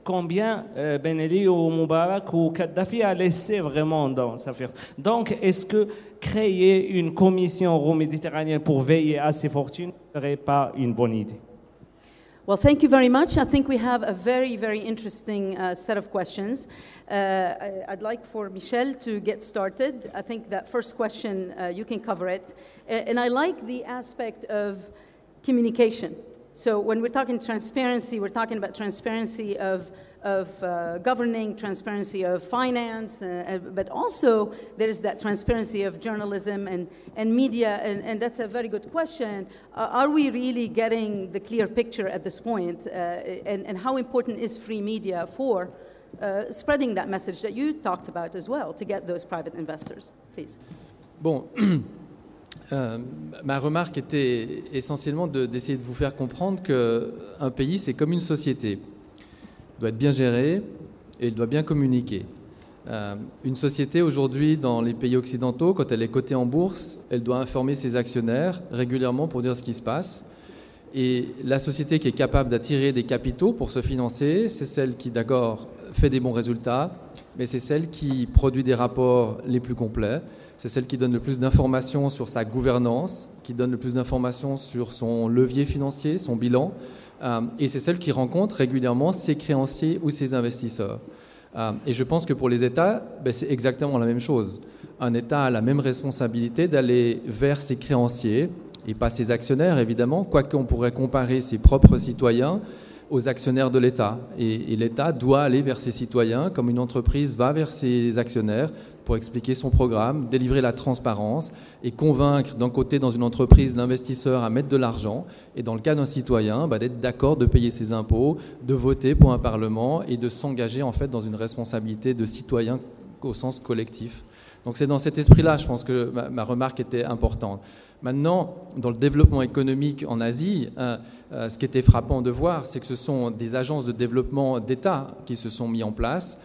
combien Ben Ali ou Moubarak ou Kadhafi a laissé vraiment dans sa affaire. Donc, est-ce que créer une commission euro-méditerranéenne pour veiller à ces fortunes ne serait pas une bonne idée? Well, thank you very much. I think we have a very, very interesting set of questions. I'd like for Michel to get started. I think that first question, you can cover it. And I like the aspect of communication. So when we're talking transparency, we're talking about transparency of governing, transparency of finance, but also there's that transparency of journalism and media, and that's a very good question. Are we really getting the clear picture at this point, and how important is free media for spreading that message that you talked about as well, to get those private investors, please? Bon, ma remarque était essentiellement d'essayer de vous faire comprendre qu'un pays, c'est comme une société. Il doit être bien géré et il doit bien communiquer. Une société aujourd'hui dans les pays occidentaux, quand elle est cotée en bourse, elle doit informer ses actionnaires régulièrement pour dire ce qui se passe. Et la société qui est capable d'attirer des capitaux pour se financer, c'est celle qui d'accord fait des bons résultats, mais c'est celle qui produit des rapports les plus complets, c'est celle qui donne le plus d'informations sur sa gouvernance, qui donne le plus d'informations sur son levier financier, son bilan, et c'est celle qui rencontre régulièrement ses créanciers ou ses investisseurs. Et je pense que pour les États, c'est exactement la même chose. Un État a la même responsabilité d'aller vers ses créanciers, et pas ses actionnaires évidemment, quoique on pourrait comparer ses propres citoyens aux actionnaires de l'État. Et l'État doit aller vers ses citoyens, comme une entreprise va vers ses actionnaires, pour expliquer son programme, délivrer la transparence et convaincre d'un côté dans une entreprise l'investisseur à mettre de l'argent et dans le cas d'un citoyen d'être d'accord de payer ses impôts, de voter pour un parlement et de s'engager en fait dans une responsabilité de citoyen au sens collectif. Donc c'est dans cet esprit-là, je pense que ma remarque était importante. Maintenant, dans le développement économique en Asie, ce qui était frappant de voir, c'est que ce sont des agences de développement d'État qui se sont mis en place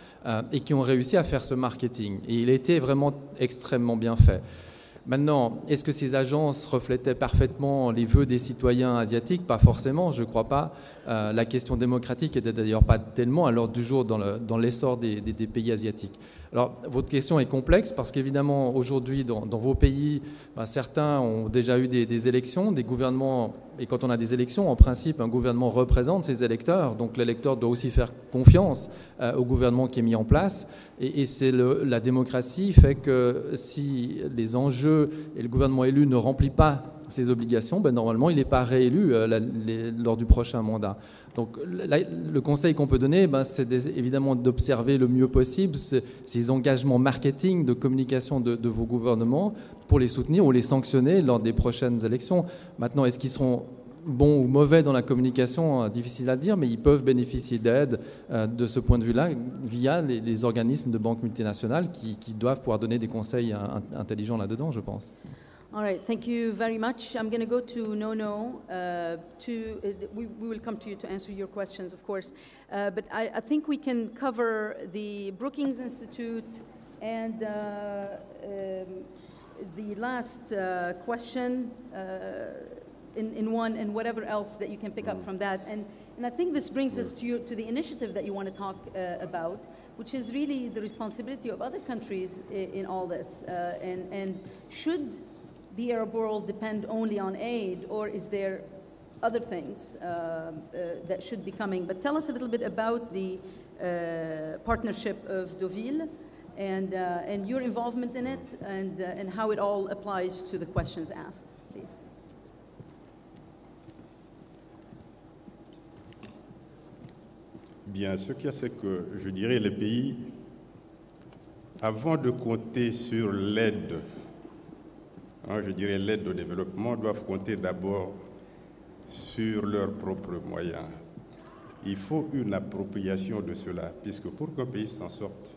et qui ont réussi à faire ce marketing. Et il a été vraiment extrêmement bien fait. Maintenant, est-ce que ces agences reflétaient parfaitement les vœux des citoyens asiatiques? Pas forcément, je ne crois pas. La question démocratique n'était d'ailleurs pas tellement à l'ordre du jour dans l'essor des pays asiatiques. Alors, votre question est complexe parce qu'évidemment, aujourd'hui, dans vos pays, certains ont déjà eu des élections, des gouvernements. Et quand on a des élections, en principe, un gouvernement représente ses électeurs. Donc, l'électeur doit aussi faire confiance au gouvernement qui est mis en place. Et c'est la démocratie fait que si les enjeux et le gouvernement élu ne remplit pas ses obligations, normalement, il n'est pas réélu lors du prochain mandat. Donc, le conseil qu'on peut donner, c'est évidemment d'observer le mieux possible ces engagements marketing, de communication de vos gouvernements pour les soutenir ou les sanctionner lors des prochaines élections. Maintenant, est-ce qu'ils seront bons ou mauvais dans la communication, difficile à dire, mais ils peuvent bénéficier d'aide de ce point de vue-là via les organismes de banques multinationales qui doivent pouvoir donner des conseils intelligents là-dedans, je pense. All right, thank you very much. I'm going to go to Nono. We will come to you to answer your questions, of course. But I think we can cover the Brookings Institute and the last question in one, and whatever else that you can pick up from that. And I think this brings us to the initiative that you want to talk about, which is really the responsibility of other countries in all this. And should the Arab world depend only on aid, or is there other things that should be coming? But tell us a little bit about the partnership of Deauville and your involvement in it, and how it all applies to the questions asked, please. Bien, ce qu'il y a, c'est que, je dirais, les pays, avant de compter sur l'aide, je dirais l'aide au développement, doivent compter d'abord sur leurs propres moyens. Il faut une appropriation de cela, puisque pour qu'un pays s'en sorte,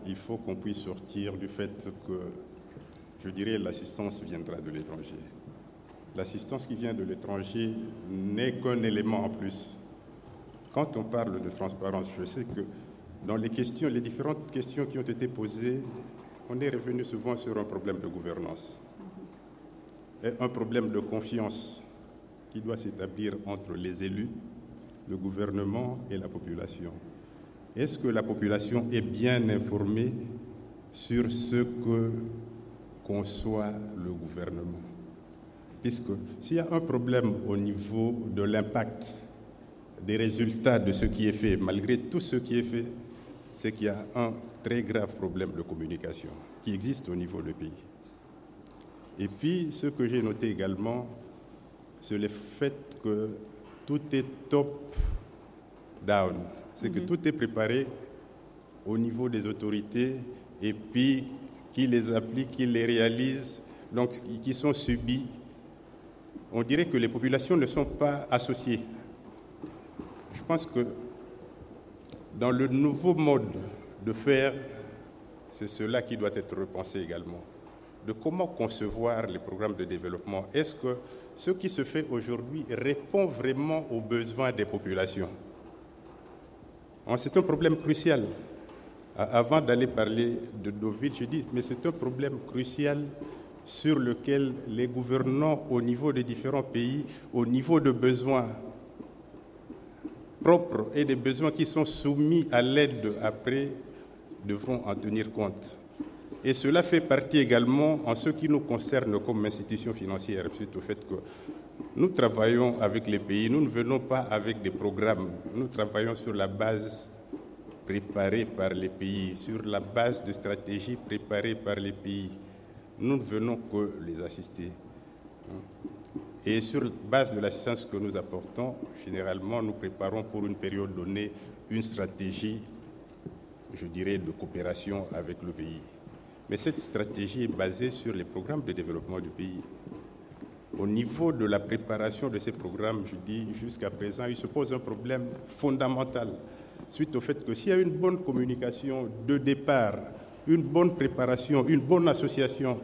il faut qu'on puisse sortir du fait que, je dirais, l'assistance viendra de l'étranger. L'assistance qui vient de l'étranger n'est qu'un élément en plus. Quand on parle de transparence, je sais que dans les différentes questions qui ont été posées, on est revenu souvent sur un problème de gouvernance et un problème de confiance qui doit s'établir entre les élus, le gouvernement et la population. Est-ce que la population est bien informée sur ce que conçoit le gouvernement? Puisque s'il y a un problème au niveau de l'impact des résultats de ce qui est fait, malgré tout ce qui est fait, c'est qu'il y a un très grave problème de communication qui existe au niveau du pays. Et puis, ce que j'ai noté également, c'est le fait que tout est top-down. C'est que tout est préparé au niveau des autorités et puis qui les appliquent, qui les réalisent, donc qui sont subis. On dirait que les populations ne sont pas associées. Je pense que dans le nouveau mode de faire, c'est cela qui doit être repensé également. De comment concevoir les programmes de développement. Est-ce que ce qui se fait aujourd'hui répond vraiment aux besoins des populations? C'est un problème crucial. Avant d'aller parler de Deauville, je dis, mais c'est un problème crucial sur lequel les gouvernants au niveau des différents pays, au niveau de besoins propres et des besoins qui sont soumis à l'aide après, devront en tenir compte. Et cela fait partie également en ce qui nous concerne comme institution financière, suite au fait que nous travaillons avec les pays, nous ne venons pas avec des programmes, nous travaillons sur la base préparée par les pays, sur la base de stratégies préparées par les pays. Nous ne venons que les assister. Et sur la base de l'assistance que nous apportons, généralement, nous préparons pour une période donnée une stratégie, je dirais, de coopération avec le pays. Mais cette stratégie est basée sur les programmes de développement du pays. Au niveau de la préparation de ces programmes, je dis jusqu'à présent, il se pose un problème fondamental suite au fait que s'il y a une bonne communication de départ, une bonne préparation, une bonne association,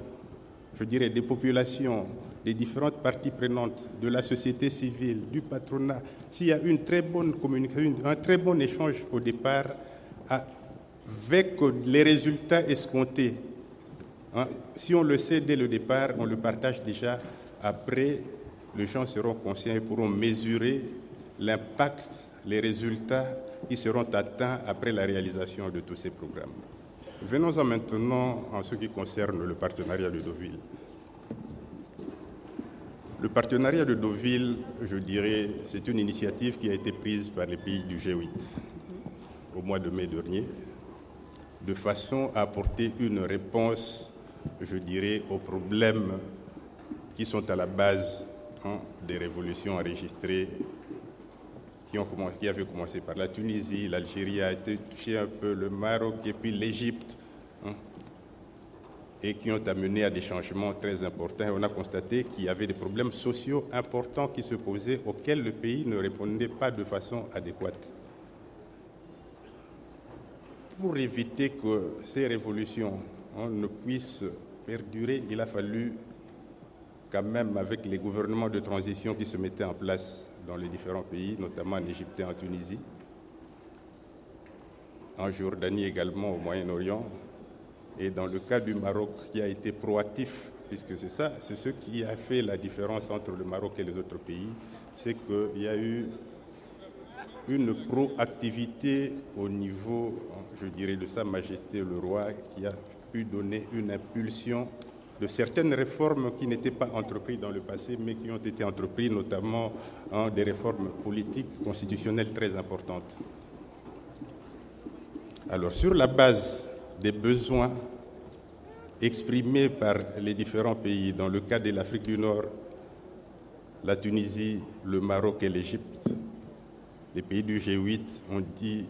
je dirais, des populations, des différentes parties prenantes, de la société civile, du patronat, s'il y a une très bonne communication, un très bon échange au départ, avec les résultats escomptés, si on le sait dès le départ, on le partage déjà. Après, les gens seront conscients et pourront mesurer l'impact, les résultats qui seront atteints après la réalisation de tous ces programmes. Venons-en maintenant en ce qui concerne le partenariat de Deauville. Le partenariat de Deauville, je dirais, c'est une initiative qui a été prise par les pays du G8 au mois de mai dernier, de façon à apporter une réponse, je dirais, aux problèmes qui sont à la base des révolutions enregistrées qui avaient commencé par la Tunisie, l'Algérie a été touchée un peu, le Maroc et puis l'Égypte, et qui ont amené à des changements très importants. Et on a constaté qu'il y avait des problèmes sociaux importants qui se posaient, auxquels le pays ne répondait pas de façon adéquate. Pour éviter que ces révolutions ne puissent perdurer, il a fallu quand même, avec les gouvernements de transition qui se mettaient en place dans les différents pays, notamment en Égypte et en Tunisie, en Jordanie également, au Moyen-Orient, et dans le cas du Maroc qui a été proactif, puisque c'est ça, c'est ce qui a fait la différence entre le Maroc et les autres pays, c'est qu'il y a eu une proactivité au niveau, je dirais, de Sa Majesté le Roi, qui a pu donner une impulsion de certaines réformes qui n'étaient pas entreprises dans le passé, mais qui ont été entreprises, notamment des réformes politiques, constitutionnelles très importantes. Alors, sur la base des besoins exprimés par les différents pays, dans le cas de l'Afrique du Nord, la Tunisie, le Maroc et l'Égypte, les pays du G8 ont dit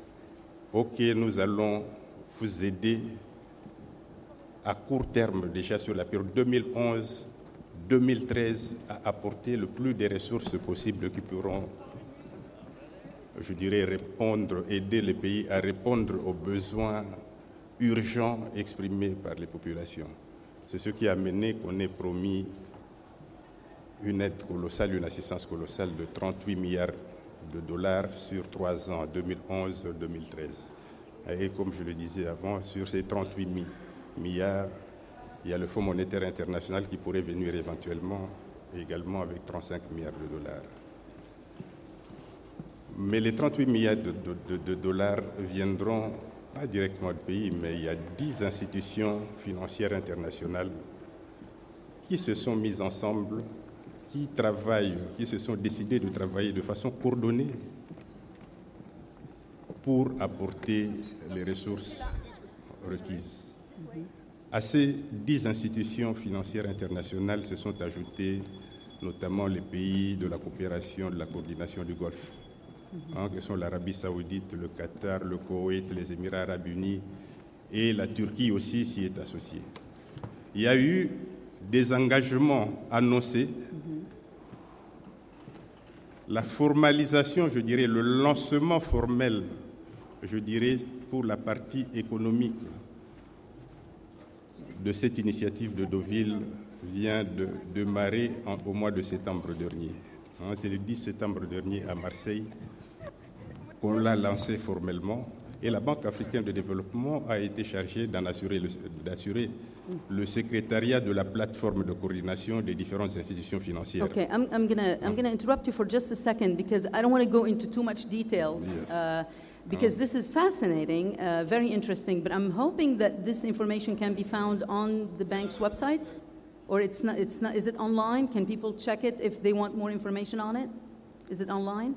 « Ok, nous allons vous aider à court terme, déjà sur la période 2011-2013, à apporter le plus de ressources possibles qui pourront, je dirais, aider les pays à répondre aux besoins urgents exprimés par les populations. C'est ce qui a mené qu'on ait promis une aide colossale, une assistance colossale de 38 milliards de dollars sur 3 ans, 2011-2013. Et comme je le disais avant, sur ces 38 milliards, il y a le Fonds monétaire international qui pourrait venir éventuellement également avec 35 milliards de dollars. Mais les 38 milliards de dollars viendront pas directement du pays, mais il y a 10 institutions financières internationales qui se sont mises ensemble, qui travaillent, qui se sont décidées de travailler de façon coordonnée pour apporter les ressources requises. À ces 10 institutions financières internationales se sont ajoutés notamment les pays de la coopération, de la coordination du Golfe, que sont l'Arabie saoudite, le Qatar, le Koweït, les Émirats arabes unis et la Turquie aussi s'y est associée. Il y a eu des engagements annoncés, la formalisation, je dirais, le lancement formel, je dirais, pour la partie économique de cette initiative de Deauville vient de démarrer au mois de septembre dernier. C'est le 10 septembre dernier à Marseille qu'on l'a lancé formellement et la Banque africaine de développement a été chargée d'assurer le secrétariat de la plateforme de coordination des différentes institutions financières. Okay, I'm gonna interrupt you for just a second because I don't want to go into too much details. Yes. Because this is fascinating, very interesting, but I'm hoping that this information can be found on the bank's website, or it's not, is it online? Can people check it if they want more information on it? Is it online,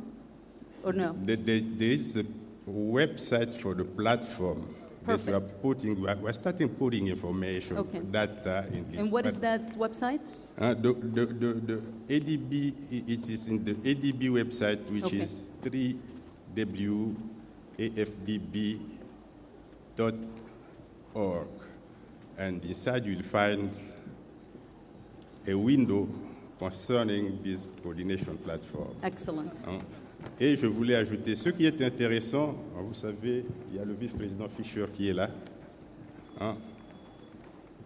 or no? There is a website for the platform. Perfect. We're starting putting information, Okay. data in this. And what is that website? The ADB, it is in the ADB website, which Okay. is www.afdb.org. And inside you'll find a window concerning this coordination platform. Excellent. Et je voulais ajouter, ce qui est intéressant, vous savez, il y a le vice-président Fischer qui est là.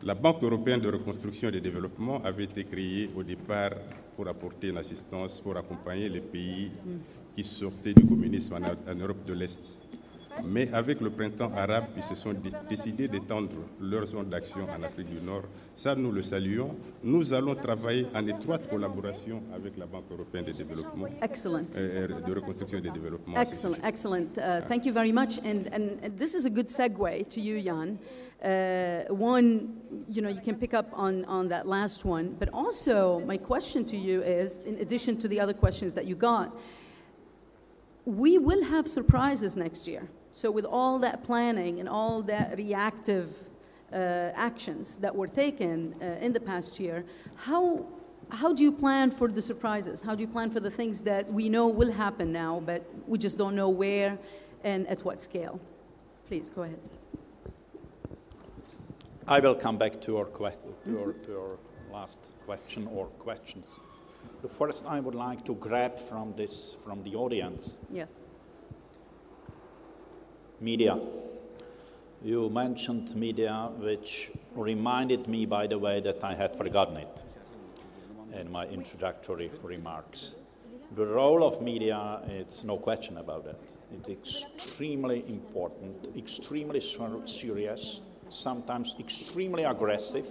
La Banque européenne de reconstruction et de développement avait été créée au départ pour apporter une assistance, pour accompagner les pays qui sortaient du communisme en Europe de l'Est. Mais avec le printemps arabe, ils se sont décidés d'étendre leur zone d'action en Afrique du Nord. Ça, nous le saluons. Nous allons travailler en étroite collaboration avec la Banque européenne de développement. Excellent. De reconstruction et de développement. Excellent, excellent. Thank you very much. And this is a good segue to you, Jan. One, you know, you can pick up on that last one, but also my question to you is, in addition to the other questions that you got, we will have surprises next year. So with all that planning and all that reactive actions that were taken in the past year, how do you plan for the surprises? How do you plan for the things that we know will happen now, but we just don't know where and at what scale? Please, go ahead. I will come back to your question, to your last question or questions. The first, I would like to grab from the audience. Yes. Media. You mentioned media, which reminded me, by the way, that I had forgotten it in my introductory remarks. The role of media, it's no question about it. It's extremely important, extremely serious, sometimes extremely aggressive,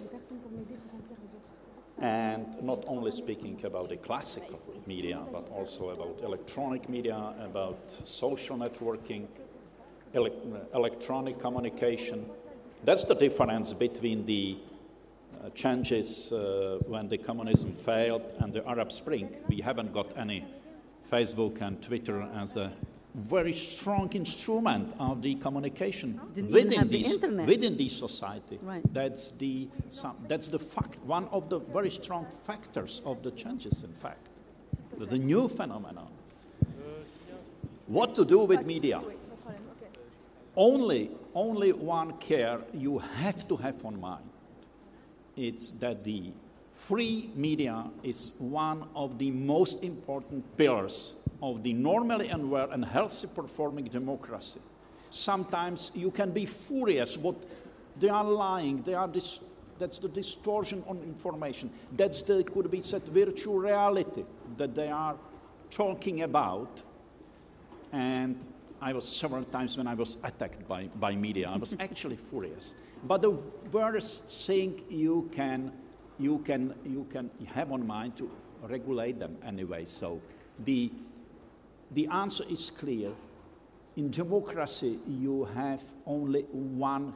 and not only speaking about the classical media, but also about electronic media, about social networking, electronic communication. That's the difference between the changes when the communism failed and the Arab Spring. We haven't got any Facebook and Twitter as a very strong instrument of the communication within the society. Right. That's the fact, one of the very strong factors of the changes, in fact. The new phenomenon. What to do with media? Only one care you have to have on mind. It's that the free media is one of the most important pillars of the normally aware and healthy performing democracy. Sometimes you can be furious what they are lying, that's the distortion on information. That's the, could be said, virtual reality that they are talking about. And I was several times when I was attacked by media, I was actually furious. But the worst thing you can have on mind to regulate them anyway. So the answer is clear. In democracy, you have only one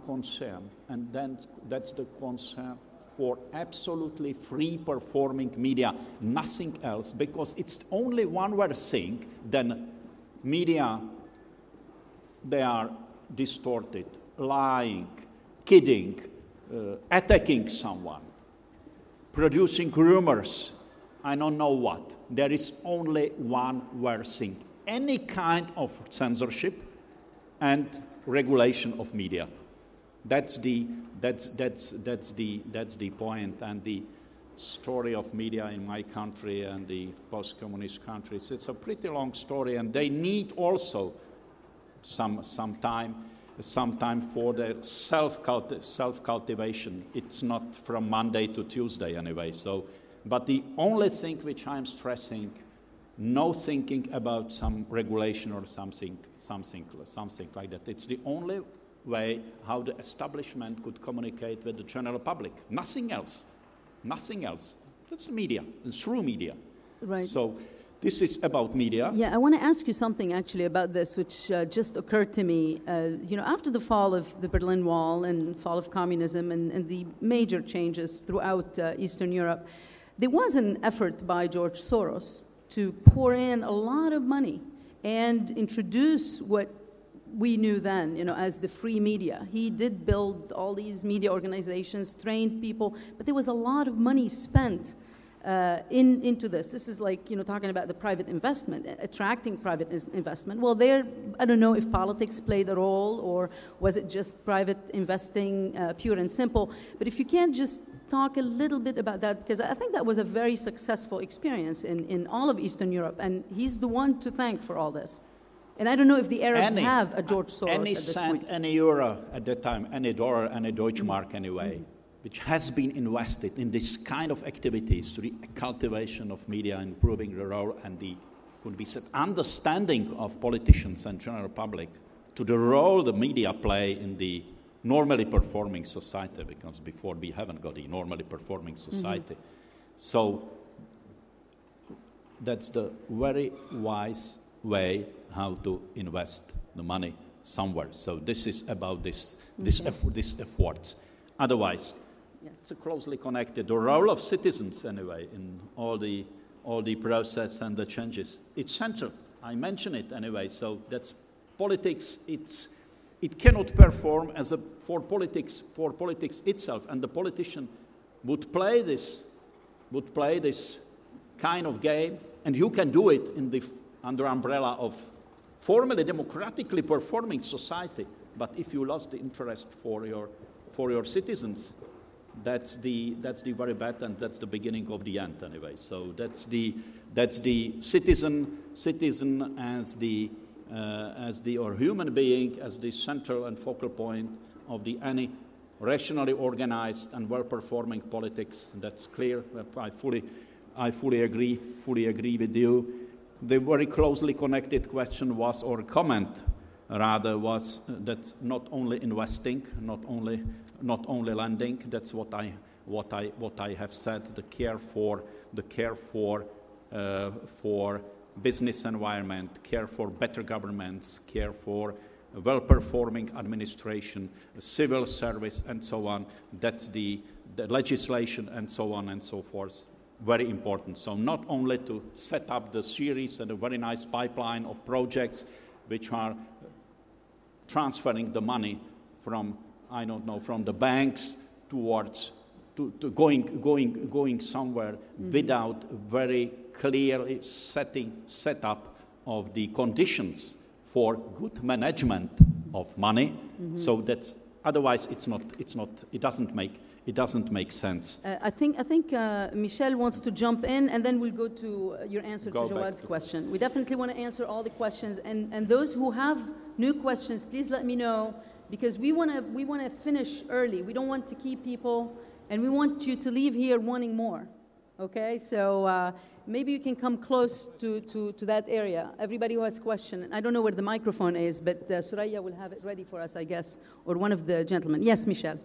concern, and then that's the concern for absolutely free performing media, nothing else, because it's only one word thing, then media, they are distorted, lying, kidding, attacking someone, producing rumors, I don't know what. There is only one word thing. Any kind of censorship and regulation of media. That's the point, and the story of media in my country and the post-communist countries. It's a pretty long story, and they need also some time for their self-cultivation. It's not from Monday to Tuesday anyway. So, but the only thing which I'm stressing, no thinking about some regulation or something like that. It's the only way how the establishment could communicate with the general public. Nothing else. Nothing else. That's media. It's through media. Right. So this is about media. Yeah, I want to ask you something actually about this, which just occurred to me. After the fall of the Berlin Wall and fall of communism and the major changes throughout Eastern Europe, there was an effort by George Soros to pour in a lot of money and introduce what we knew then, as the free media. He did build all these media organizations, trained people, but there was a lot of money spent into this. This is like, talking about the private investment, attracting private investment. Well, I don't know if politics played a role or was it just private investing, pure and simple. But if you can't just talk a little bit about that, because I think that was a very successful experience in all of Eastern Europe, and he's the one to thank for all this. And I don't know if the Arabs have a George Soros any at this cent, point. any euro at that time, any dollar, any Deutsche Mark anyway, which has been invested in this kind of activities to the cultivation of media, improving the role and the, could be said, understanding of politicians and general public to the role the media play in the normally performing society, because before we haven't got a normally performing society. So that's the very wise way how to invest the money somewhere. So this is about this effort. Otherwise, it's closely connected. The role of citizens, anyway, in all the process and the changes. It's central. I mention it anyway. So that's politics. It cannot perform as for politics itself, and the politician would play this kind of game, and you can do it under umbrella of formally democratically performing society. But if you lost the interest for your citizens, that's the very bad, and that's the beginning of the end anyway. So that's the citizen as the or human being as the central and focal point of any rationally organized and well-performing politics. That's clear. I fully agree with you. The very closely connected question was, or comment rather, was that not only investing, not only lending. That's what I have said. The care for business environment, care for better governments, care for a well-performing administration, civil service, and so on. That's the legislation, and so on and so forth. Very important. So not only to set up the series and a very nice pipeline of projects which are transferring the money from, I don't know, from the banks towards to going somewhere without very clearly set up of the conditions for good management of money. So that's otherwise it doesn't make sense. I think Michel wants to jump in, and then we'll go to your answer to Jawad's question. We definitely want to answer all the questions, and those who have new questions, please let me know, because we want to finish early. We don't want to keep people, and we want you to leave here wanting more. Okay, so maybe you can come close to that area. Everybody who has a question. I don't know where the microphone is, but Soraya will have it ready for us, I guess, or one of the gentlemen. Yes, Michel.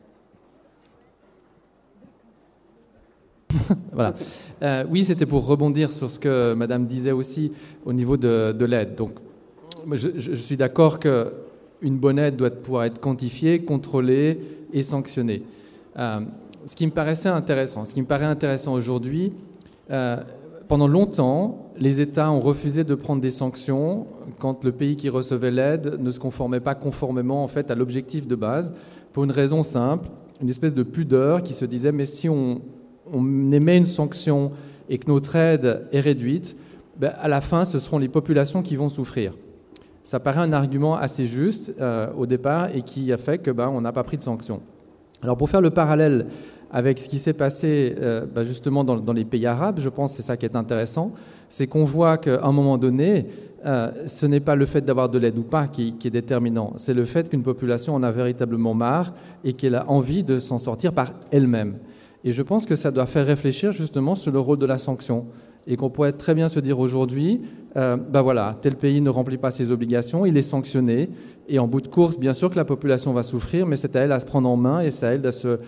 Voilà. Oui, c'était pour rebondir sur ce que Madame disait aussi au niveau de l'aide. Donc, je suis d'accord qu'une bonne aide doit pouvoir être quantifiée, contrôlée et sanctionnée. Ce qui me paraissait intéressant, ce qui me paraît intéressant aujourd'hui, pendant longtemps, les États ont refusé de prendre des sanctions quand le pays qui recevait l'aide ne se conformait pas conformément en fait à l'objectif de base, pour une raison simple, une espèce de pudeur qui se disait mais si on émet une sanction et que notre aide est réduite, à la fin ce seront les populations qui vont souffrir. Ça paraît un argument assez juste au départ et qui a fait que on n'a pas pris de sanctions. Alors pour faire le parallèle avec ce qui s'est passé justement dans les pays arabes, je pense que c'est ça qui est intéressant, c'est qu'on voit qu'à un moment donné, ce n'est pas le fait d'avoir de l'aide ou pas qui est déterminant, c'est le fait qu'une population en a véritablement marre et qu'elle a envie de s'en sortir par elle-même. Et je pense que ça doit faire réfléchir justement sur le rôle de la sanction et qu'on pourrait très bien se dire aujourd'hui, voilà, tel pays ne remplit pas ses obligations, il est sanctionné, et en bout de course, bien sûr que la population va souffrir, mais c'est à elle à se prendre en main et c'est à elle de se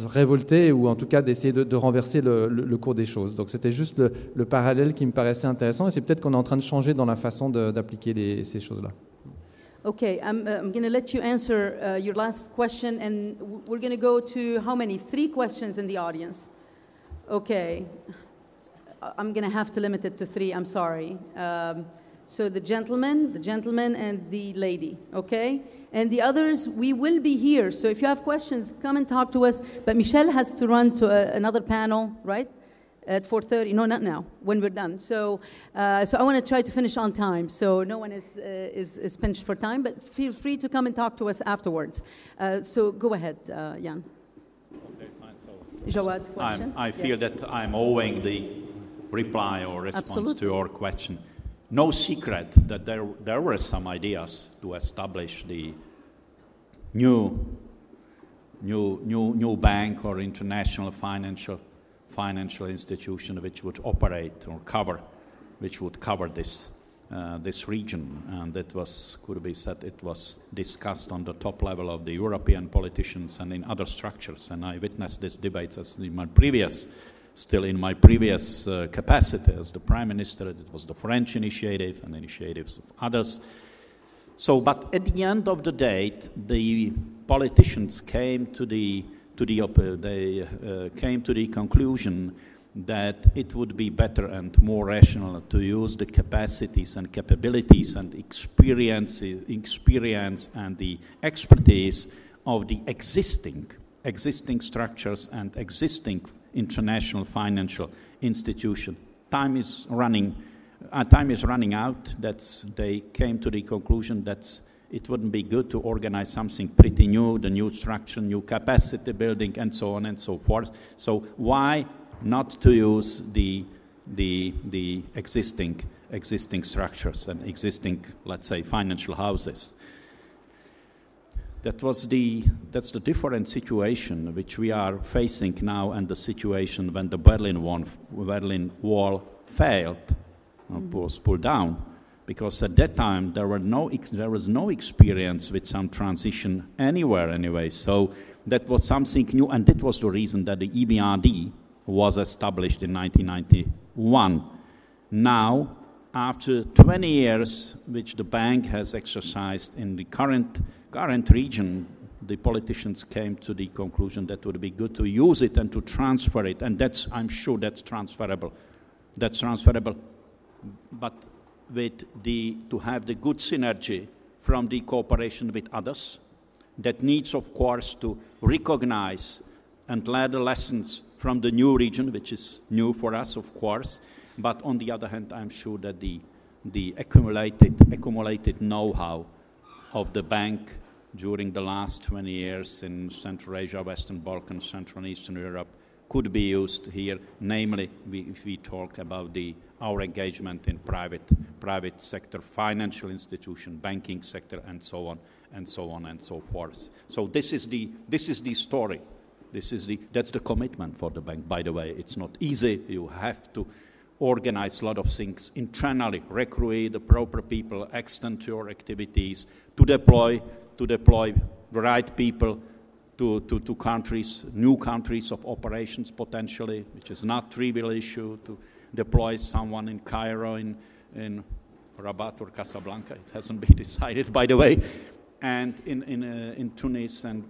révolter ou en tout cas d'essayer de renverser le cours des choses. Donc c'était juste le parallèle qui me paraissait intéressant et c'est peut-être qu'on est en train de changer dans la façon d'appliquer ces choses-là. Okay, I'm going to let you answer your last question, and we're going to go to how many? 3 questions in the audience. Okay. I'm going to have to limit it to 3, I'm sorry. So the gentleman, and the lady, okay? And the others, we will be here. So if you have questions, come and talk to us. But Michelle has to run to another panel, right? At 4:30. No, not now, when we're done. So I want to try to finish on time. So no one is pinched for time, but feel free to come and talk to us afterwards. So go ahead, Jan. Okay, fine. So Jawad's question? I feel that I'm owing the reply or response Absolutely. to your question. No secret that there were some ideas to establish the new bank or international financial institution which would operate or would cover this region, and that could be said it was discussed on the top level of the European politicians and in other structures, and I witnessed these debates in my previous capacity as the Prime Minister. It was the French initiative and initiatives of others. So, but at the end of the day, the politicians came to the conclusion that it would be better and more rational to use the capacities and capabilities and experience and the expertise of the existing structures and existing international financial institution. Time is running out. They came to the conclusion that it wouldn't be good to organize something pretty new, the new structure, new capacity building, and so on and so forth. So why not to use the existing structures and existing, let's say, financial houses? That's the different situation which we are facing now, and the situation when the Berlin Wall failed, was pulled down, because at that time there was no experience with some transition anywhere anyway. So that was something new, and that was the reason that the EBRD was established in 1991. Now, after 20 years, which the bank has exercised in the current region, the politicians came to the conclusion that it would be good to use it and to transfer it, and I'm sure that's transferable. That's transferable, but to have the good synergy from the cooperation with others, that needs, of course, to recognize and learn the lessons from the new region, which is new for us, of course. But on the other hand, I'm sure that the accumulated know-how of the bank during the last 20 years in Central Asia, Western Balkans, Central and Eastern Europe could be used here. Namely, if we talk about our engagement in private sector, financial institution, banking sector, and so on and so on and so forth. So this is the story. That's the commitment for the bank. By the way, it's not easy. You have to organize a lot of things internally, recruit the proper people, extend your activities, to deploy the right people to countries, new countries of operations potentially, which is not trivial issue to deploy someone in Cairo, in Rabat or Casablanca. It hasn't been decided, by the way, and in Tunis and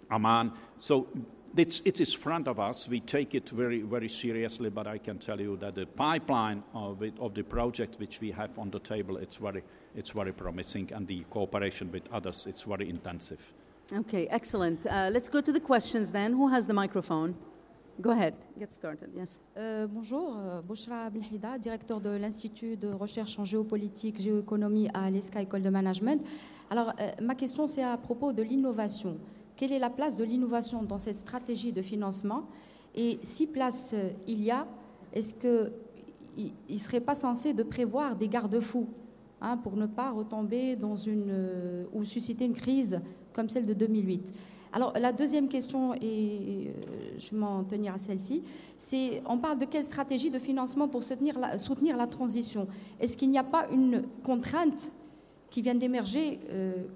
Amman. So it is front of us. We take it very, very seriously, but I can tell you that the pipeline of the project which we have on the table, it's very promising, and the cooperation with others, it's very intensive. Okay, excellent. Let's go to the questions then. Who has the microphone? Go ahead, get started, yes. Bonjour, Bouchra Benhida, directeur de l'Institut de recherche en géopolitique, géoéconomie à l'ESCA École de Management. Alors, ma question, c'est à propos de l'innovation. Quelle est la place de l'innovation dans cette stratégie de financement? Et si place il y a, est-ce qu'il ne serait pas censé de prévoir des garde-fous pour ne pas retomber dans ou susciter une crise comme celle de 2008? Alors, la deuxième question, et je vais m'en tenir à celle-ci, c'est, on parle de quelle stratégie de financement pour soutenir la transition? Est-ce qu'il n'y a pas une contrainte qui vient d'émerger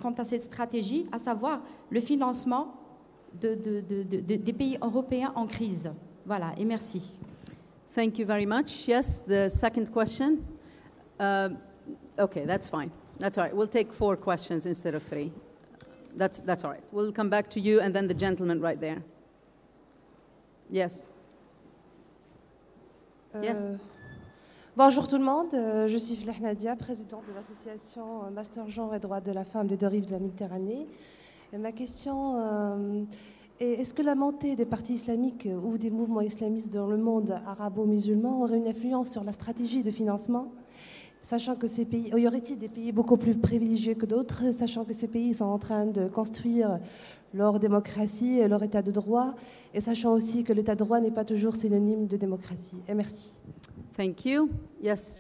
quant à cette stratégie, à savoir le financement des pays européens en crise? Voilà, et merci. Thank you very much. Yes, the second question. Okay, that's fine. That's all right. We'll take 4 questions instead of 3. That's all right. We'll come back to you and then the gentleman right there. Yes. Yes. Bonjour tout le monde, je suis Flah Nadia, présidente de l'association Master Genre et Droits de la Femme des 2 rives de la Méditerranée. Et ma question est, est-ce que la montée des partis islamiques ou des mouvements islamistes dans le monde arabo-musulman aurait une influence sur la stratégie de financement, sachant que ces pays, y aurait-il des pays beaucoup plus privilégiés que d'autres, sachant que ces pays sont en train de construire leur démocratie et leur état de droit, et sachant aussi que l'état de droit n'est pas toujours synonyme de démocratie. Et merci. Thank you. Yes.